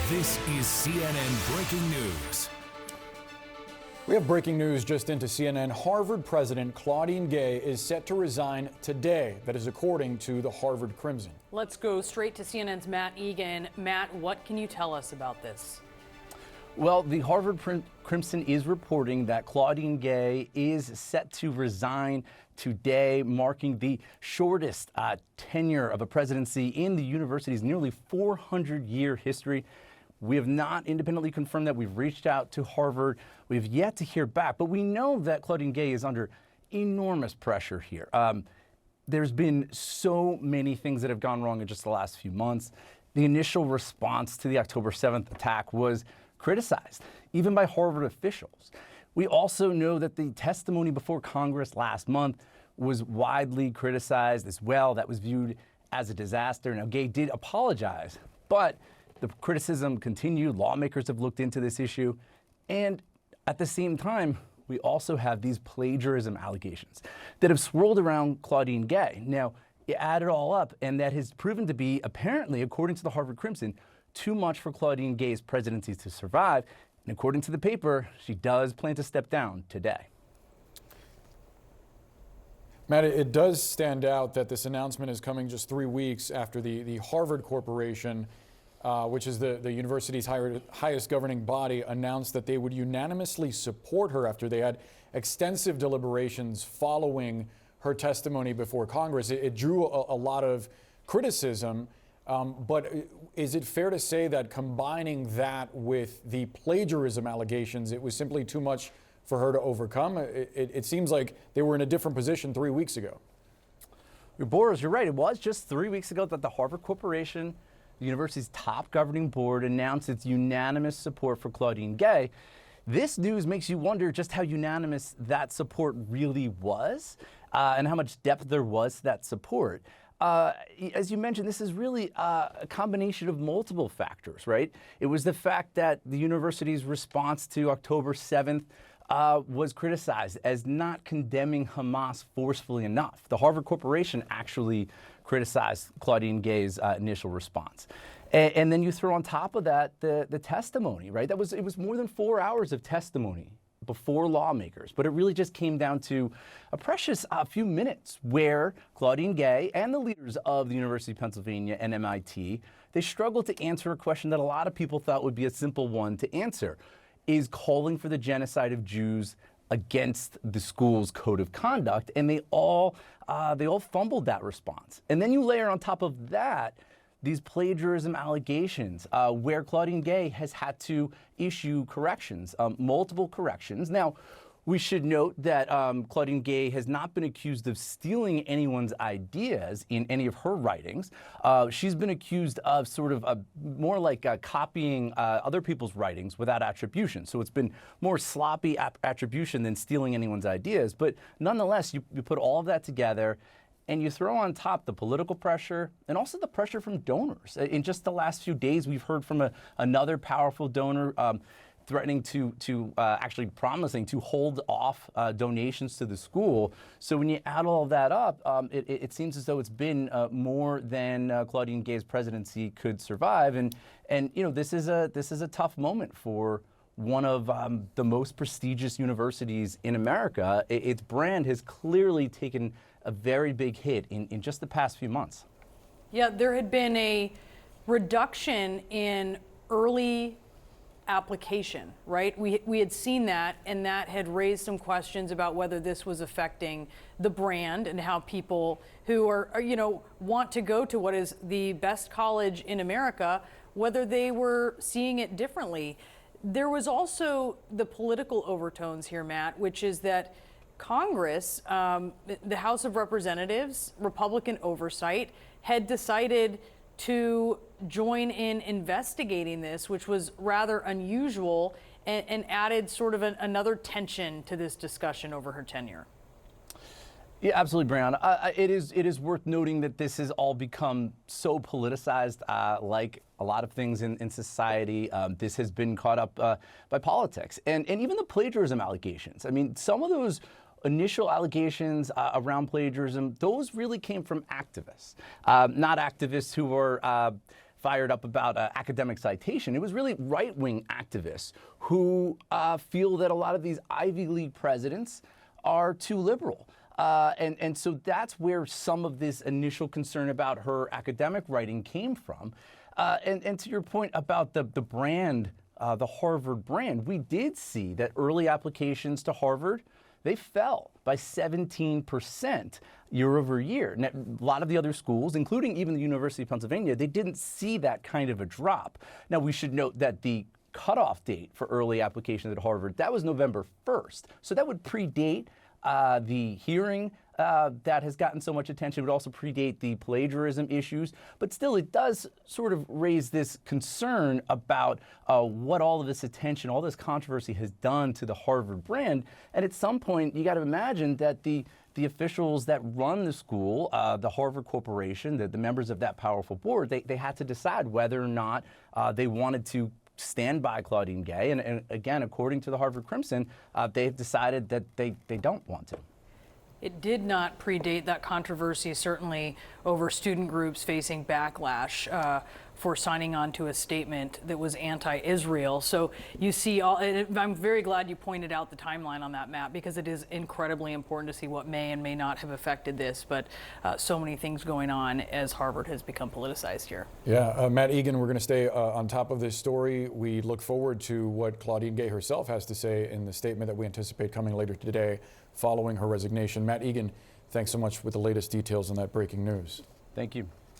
This is CNN Breaking News. We have breaking news just into CNN. Harvard president Claudine Gay is set to resign today. That is according to the Harvard Crimson. Let's go straight to CNN's Matt Egan. Matt, what can you tell us about this? Well, the Harvard Crimson is reporting that Claudine Gay is set to resign today, marking the shortest tenure of a presidency in the university's nearly 400-year history. We have not independently confirmed that. We've reached out to Harvard. We've yet to hear back, but we know that Claudine Gay is under enormous pressure here. There's been so many things that have gone wrong in just the last few months. The initial response to the October 7th attack was criticized, even by Harvard officials. We also know that the testimony before Congress last month was widely criticized as well. That was viewed as a disaster. Now, Gay did apologize, but the criticism continued. Lawmakers have looked into this issue. And at the same time, we also have these plagiarism allegations that have swirled around Claudine Gay. Now, you add it all up, and that has proven to be, apparently, according to the Harvard Crimson, too much for Claudine Gay's presidency to survive. And according to the paper, she does plan to step down today. Matt, it does stand out that this announcement is coming just 3 weeks after the Harvard Corporation, which is the university's highest governing body, announced that they would unanimously support her after they had extensive deliberations following her testimony before Congress. It drew a lot of criticism, but is it fair to say that combining that with the plagiarism allegations, it was simply too much for her to overcome? It seems like they were in a different position 3 weeks ago. Boris, you're right. It was just 3 weeks ago that the Harvard Corporation, the university's top governing board, announced its unanimous support for Claudine Gay. This news makes you wonder just how unanimous that support really was, and how much depth there was to that support. As you mentioned, this is really a combination of multiple factors, right? It was the fact that the university's response to October 7th was criticized as not condemning Hamas forcefully enough. The Harvard Corporation actually criticized Claudine Gay's initial response. And then you throw on top of that the testimony, right? It was more than 4 hours of testimony before lawmakers, but it really just came down to a precious few minutes where Claudine Gay and the leaders of the University of Pennsylvania and MIT, they struggled to answer a question that a lot of people thought would be a simple one to answer. Is calling for the genocide of Jews against the school's code of conduct, and they all fumbled that response. And then you layer on top of that these plagiarism allegations, where Claudine Gay has had to issue corrections, multiple corrections. Now, we should note that Claudine Gay has not been accused of stealing anyone's ideas in any of her writings. She's been accused of sort of more like copying other people's writings without attribution. So it's been more sloppy attribution than stealing anyone's ideas. But nonetheless, you put all of that together, and you throw on top the political pressure and also the pressure from donors. In just the last few days, we've heard from another powerful donor threatening to actually promising to hold off donations to the school. So when you add all of that up, it seems as though it's been more than Claudine Gay's presidency could survive. And you know, this is a tough moment for one of the most prestigious universities in America. Its brand has clearly taken a very big hit in just the past few months. Yeah, there had been a reduction in early application, right? We had seen that, and that had raised some questions about whether this was affecting the brand and how people who are want to go to what is the best college in America, whether they were seeing it differently. There was also the political overtones here, Matt, which is that Congress, the House of Representatives, Republican oversight, had decided to join in investigating this, which was rather unusual, and added sort of another tension to this discussion over her tenure. Yeah, absolutely, Brianna. It is worth noting that this has all become so politicized, like a lot of things in society. This has been caught up by politics, and even the plagiarism allegations. I mean, some of those initial allegations around plagiarism, those really came from activists, not activists who were fired up about academic citation. It was really right-wing activists who feel that a lot of these Ivy League presidents are too liberal. And so that's where some of this initial concern about her academic writing came from. And to your point about the brand, the Harvard brand, we did see that early applications to Harvard, they fell by 17% year over year. And a lot of the other schools, including even the University of Pennsylvania, they didn't see that kind of a drop. Now, we should note that the cutoff date for early applications at Harvard, that was November 1st. So that would predate the hearing that has gotten so much attention. It would also predate the plagiarism issues. But still, it does sort of raise this concern about what all of this attention, all this controversy has done to the Harvard brand. And at some point, you got to imagine that the officials that run the school, the Harvard Corporation, the members of that powerful board, they had to decide whether or not they wanted to stand by Claudine Gay. And again, according to the Harvard Crimson, they've decided that they don't want to. It did not predate that controversy, certainly over student groups facing backlash for signing on to a statement that was anti-Israel. So you see, I'm very glad you pointed out the timeline on that map, because it is incredibly important to see what may and may not have affected this. But so many things going on as Harvard has become politicized here. Yeah, Matt Egan, we're going to stay on top of this story. We look forward to what Claudine Gay herself has to say in the statement that we anticipate coming later today following her resignation. Matt Egan, thanks so much with the latest details on that breaking news. Thank you.